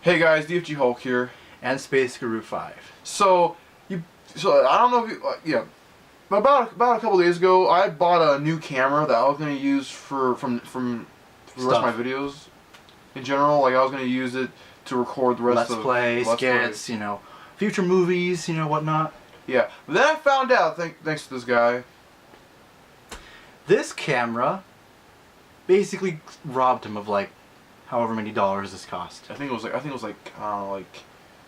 Hey guys, DFG Hulk here. And Space Guru 5. So I don't know if you, about a couple days ago, I bought a new camera that I was going to use for the rest of my videos. In general, like I was going to use it to record the rest of Let's skits, future movies, whatnot. Yeah, but then I found out, thanks to this guy, this camera basically robbed him of like however many dollars this cost. I think it was like like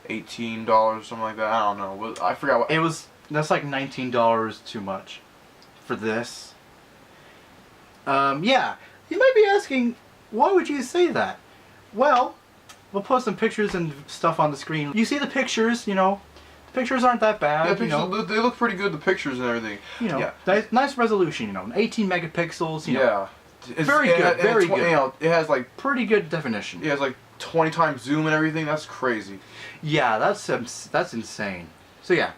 $18 or something like that. I don't know. But I forgot what it was. That's like $19 too much for this. Yeah, you might be asking, why would you say that? Well, we'll put some pictures and stuff on the screen. You see the pictures, the pictures aren't that bad. Yeah, pictures, they look pretty good. The pictures and everything. Yeah. Nice resolution. 18 megapixels. Yeah. It's very good. Very good. It has like pretty good definition. Yeah, it's like 20 times zoom and everything. That's crazy. Yeah, that's insane. So yeah,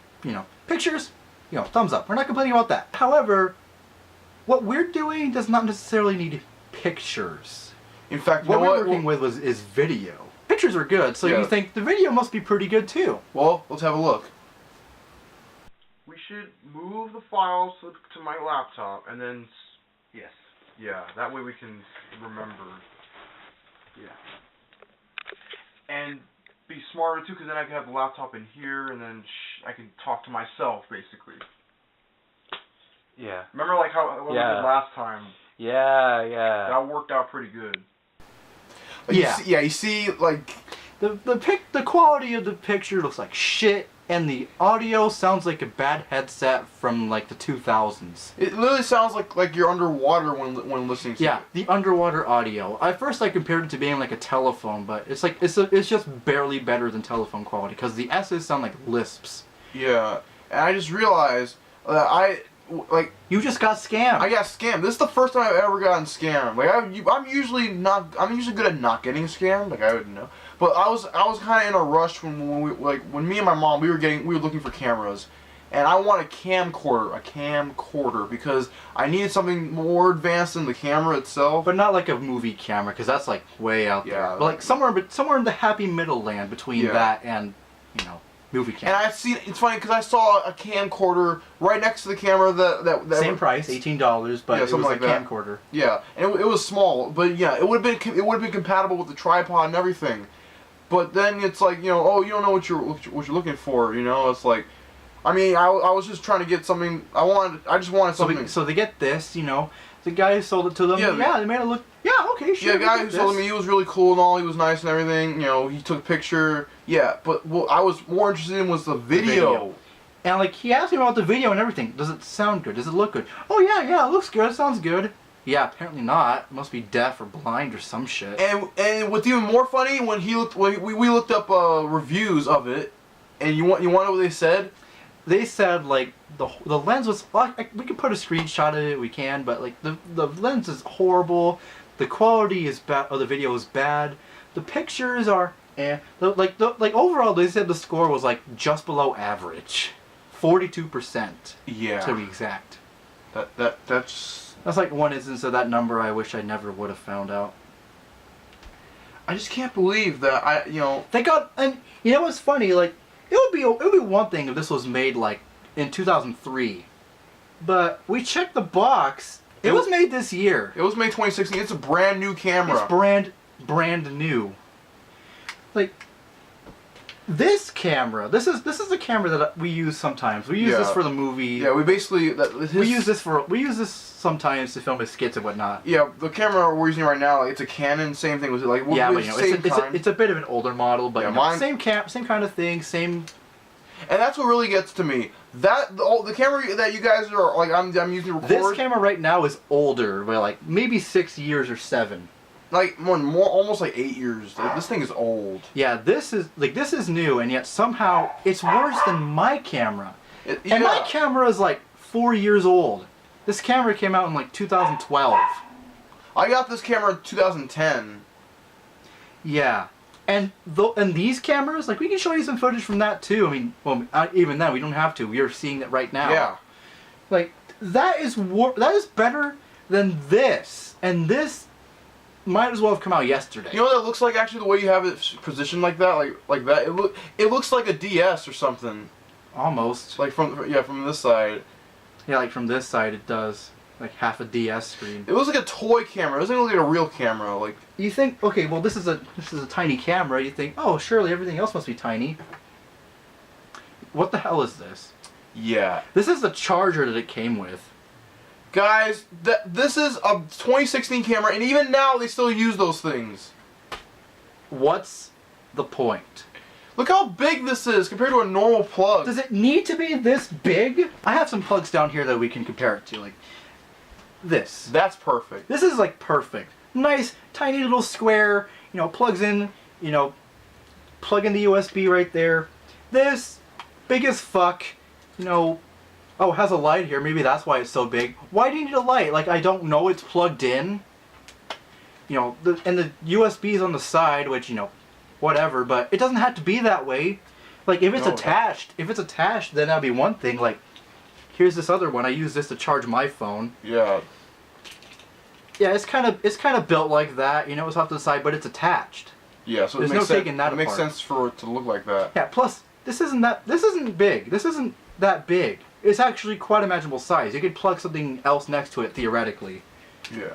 pictures, thumbs up. We're not complaining about that. However, what we're doing does not necessarily need pictures. In fact, what we're working with is video. Pictures are good, so you think the video must be pretty good too. Well, let's have a look. We should move the files to my laptop and then... Yes. Yeah, that way we can remember. Yeah. And be smarter too, because then I can have the laptop in here and then I can talk to myself, basically. Yeah. Remember like how we did last time? Yeah. That worked out pretty good. Like, yeah. You see, like... The quality of the picture looks like shit, and the audio sounds like a bad headset from like the 2000s. It literally sounds like you're underwater when listening to it. Yeah, the underwater audio. At first I compared it to being like a telephone, but it's just barely better than telephone quality, because the S's sound like lisps. Yeah, and I just realized that you just got scammed. I got scammed. This is the first time I've ever gotten scammed. Like I'm usually good at not getting scammed. Like I would know. But I was kind of in a rush when me and my mom we were looking for cameras, and I want a camcorder because I needed something more advanced than the camera itself. But not like a movie camera, because that's like way out there. But like somewhere in the happy middle land between that and movie camera. And it's funny because I saw a camcorder right next to the camera that same price, $18, but it was like a camcorder. Yeah, and it was small, but yeah, it would have been compatible with the tripod and everything. But then it's like, oh, you don't know what you're looking for, It's like, I mean, I was just trying to get something. I just wanted something. So they get this, the guy who sold it to them. Yeah, they made it look. Yeah, okay, sure. Yeah, the guy who sold it to me, he was really cool and all. He was nice and everything. He took a picture. Yeah, but what I was more interested in was the video. And like he asked me about the video and everything. Does it sound good? Does it look good? Oh yeah, it looks good. It sounds good. Yeah, apparently not. Must be deaf or blind or some shit. And what's even more funny, when we looked up reviews of it, and you want to know what they said? They said like the lens was. We can put a screenshot of it. We can, but like the lens is horrible. The quality is bad. Or the video is bad. The pictures are overall they said the score was like just below average, 42%. Yeah. To be exact. That's like one instance of that number I wish I never would have found out. I just can't believe that they got, and what's funny, like it would be one thing if this was made like in 2003, but we checked the box. It was made this year. It was made 2016. It's a brand new camera. It's brand new. Like this camera, this is the camera that we use sometimes. We use this for the movie. Yeah, we basically we use this sometimes to film his skits and whatnot. Yeah, the camera we're using right now, it's a Canon. Same thing with it. Like it's a bit of an older model, but same kind of thing, same. And that's what really gets to me. The camera that you guys are like, I'm using to record. This camera right now is older by like maybe 6 years or 7. Like more almost like 8 years. Like, this thing is old. Yeah, this is new, and yet somehow it's worse than my camera. And my camera is like 4 years old. This camera came out in like 2012. I got this camera in 2010. Yeah. And these cameras, like we can show you some footage from that too. I mean, well, even then we don't have to. We are seeing it right now. Yeah. Like that is better than this, and this might as well have come out yesterday. You know what that looks like? Actually, the way you have it positioned like that, like that, it looks like a DS or something. Almost. Like from this side. Yeah, like from this side it does. Like half a DS screen. It looks like a toy camera. It doesn't look like a real camera. Like you think, okay, well this is a tiny camera. You think, oh, surely everything else must be tiny. What the hell is this? Yeah. This is the charger that it came with. Guys, this is a 2016 camera, and even now they still use those things. What's the point? Look how big this is compared to a normal plug. Does it need to be this big? I have some plugs down here that we can compare it to, like this. That's perfect. This is like perfect. Nice, tiny little square, you know, plugs in, you know, plug in the USB right there. This, big as fuck, you know, oh, it has a light here, maybe that's why it's so big. Why do you need a light? Like, I don't know, it's plugged in. You know, and the USB is on the side, which, you know, whatever, but it doesn't have to be that way. Like, if it's attached, then that'd be one thing. Like, here's this other one. I use this to charge my phone. Yeah. Yeah, it's kind of built like that. You know, it's off to the side, but it's attached. Yeah, so there's it makes no taking that apart. It makes apart. sense for it to look like that. Yeah. Plus, this isn't big. This isn't that big. It's actually quite a manageable size. You could plug something else next to it theoretically. Yeah.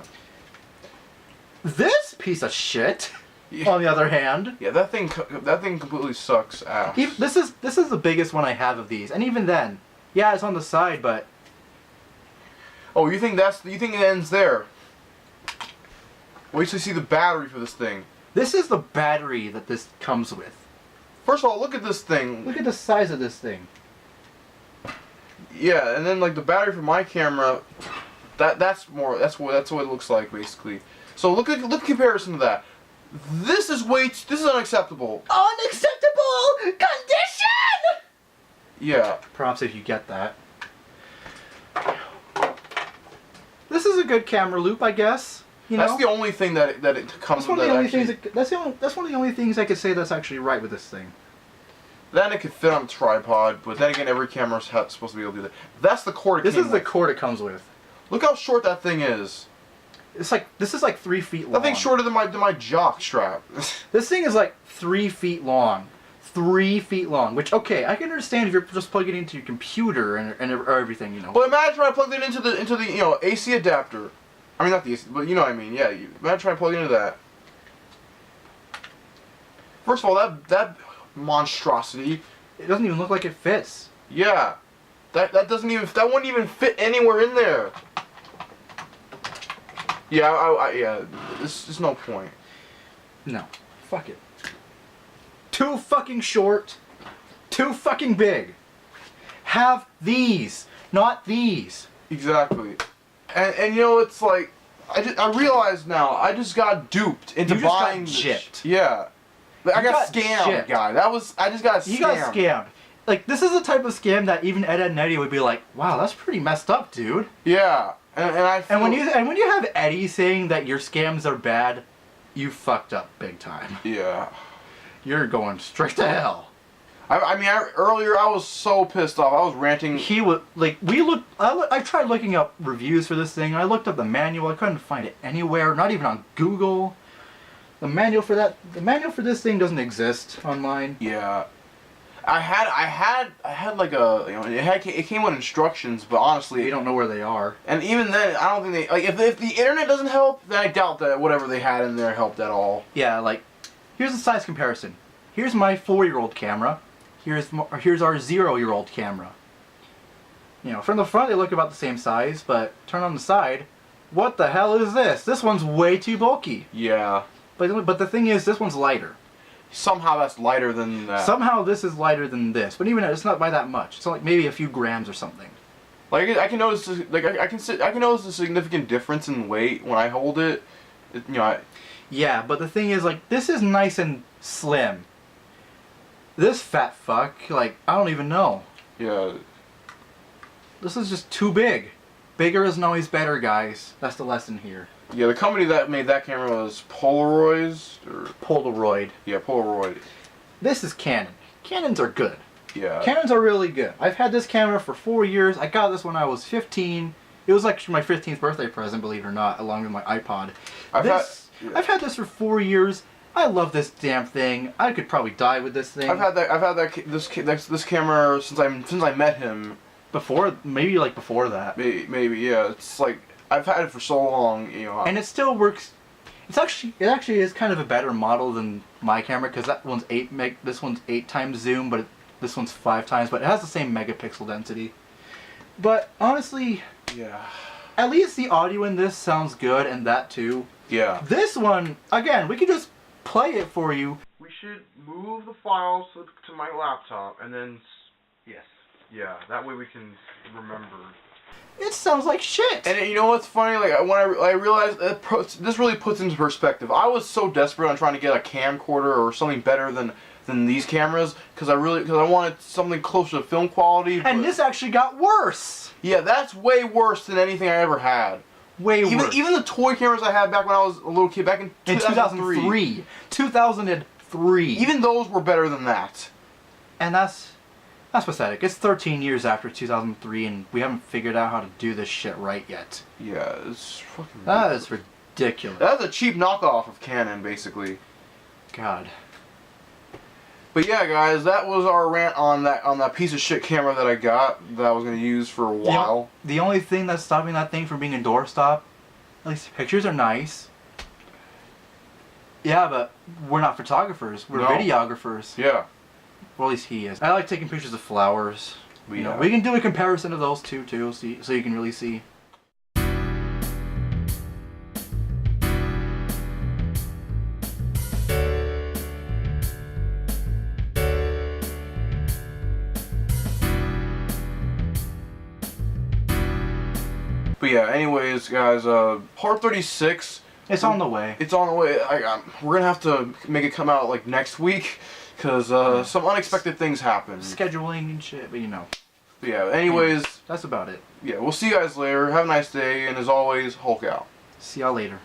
This piece of shit, Yeah. on the other hand. Yeah, that thing completely sucks ass. This is the biggest one I have of these, and even then, yeah, it's on the side, but. Oh, you think it ends there? Wait till you see the battery for this thing. This is the battery that this comes with. First of all, look at this thing. Look at the size of this thing. Yeah, and then like the battery for my camera, that's what it looks like basically. So look at comparison to that. This is unacceptable. Unacceptable condition! Yeah. Props if you get that. This is a good camera loop, I guess. You know? That's the only thing that it comes That's one with. of the only things. That's one of the only things I could say that's actually right with this thing. Then it could fit on a tripod, but then again, every camera's supposed to be able to do that. That's the cord. This is the cord it comes with. Look how short that thing is. This is like 3 feet long. That thing's shorter than my jock strap. This thing is like 3 feet long. 3 feet long. Which, okay, I can understand if you're just plugging it into your computer and everything, you know. But imagine I plugged it into the AC adapter. I mean, not the AC, but you know what I mean. Yeah, imagine trying to plug into that. First of all, that monstrosity. It doesn't even look like it fits. Yeah, that wouldn't even fit anywhere in there. Yeah, yeah. There's no point. No. Fuck it. Too fucking short. Too fucking big. Have these, not these. Exactly. And you know, it's like I realize now I just got duped into buying just got gypped. Yeah. I got scammed, gypped. guy. I just got scammed. You got scammed. Like, this is the type of scam that even Ed and Eddie would be like, wow, that's pretty messed up, dude. Yeah. And I feel, and when you have Eddie saying that your scams are bad, you fucked up big time. Yeah. You're going straight to hell. Earlier I was so pissed off. I was ranting. He was like, I tried looking up reviews for this thing. I looked up the manual. I couldn't find it anywhere, not even on Google. The manual for this thing doesn't exist online. Yeah. I had like a, you know, it came with instructions, but honestly, You don't know where they are. and even then, I don't think they, like, if the internet doesn't help, then I doubt that whatever they had in there helped at all. Yeah, like, here's a size comparison. Here's my 4-year-old camera. Here's our 0-year-old camera. You know, from the front they look about the same size, but turn on the side, what the hell is this? This one's way too bulky. Yeah. But the thing is, this one's lighter. Somehow that's lighter than that. Somehow this is lighter than this, but even it's not by that much. It's like maybe a few grams or something. Like I can notice, like I can notice a significant difference in weight when I hold it. You know. Yeah, but the thing is, like, this is nice and slim. This fat fuck, like, I don't even know. Yeah. This is just too big. Bigger isn't always better, guys. That's the lesson here. Yeah, the company that made that camera was Polaroid. Polaroid. Yeah, Polaroid. This is Canon. Canons are good. Yeah. Canons are really good. I've had this camera for 4 years. I got this when I was 15. It was like my 15th birthday present, believe it or not, along with my iPod. Yeah. I've had this for 4 years. I love this damn thing. I could probably die with this thing. I've had this camera since I met him. Before, maybe like before that. Maybe yeah. It's like I've had it for so long, you know. And it still works. It actually is kind of a better model than my camera because that one's this one's 8 times zoom, but this one's 5 times. But it has the same megapixel density. But honestly, yeah. At least the audio in this sounds good, and that too. Yeah. This one, again, we could just play it for you. We should move the files to my laptop, and then yes, yeah. That way we can remember. It sounds like shit. And you know what's funny? Like when I realized this really puts into perspective. I was so desperate on trying to get a camcorder or something better than these cameras because I wanted something closer to film quality. And this actually got worse. Yeah, that's way worse than anything I ever had. Way worse. Even the toy cameras I had back when I was a little kid, back in 2003. 2003. Even those were better than that. And that's pathetic. It's 13 years after 2003, and we haven't figured out how to do this shit right yet. Yeah, it's fucking. That is ridiculous. That's a cheap knockoff of Canon, basically. God. But yeah, guys, that was our rant on that piece of shit camera that I got that I was gonna use for a while. The only thing that's stopping that thing from being a doorstop, at least the pictures are nice. Yeah, but we're not photographers. We're videographers. Yeah. Well, at least he is. I like taking pictures of flowers. We Yeah. We can do a comparison of those two too, so you can really see. But yeah, anyways, guys, part 36. It's on the way. It's on the way. We're gonna have to make it come out like next week, cause some unexpected things happen. Scheduling and shit, but you know. But yeah. Anyways, that's about it. yeah. We'll see you guys later. Have a nice day, and as always, Hulk out. See y'all later.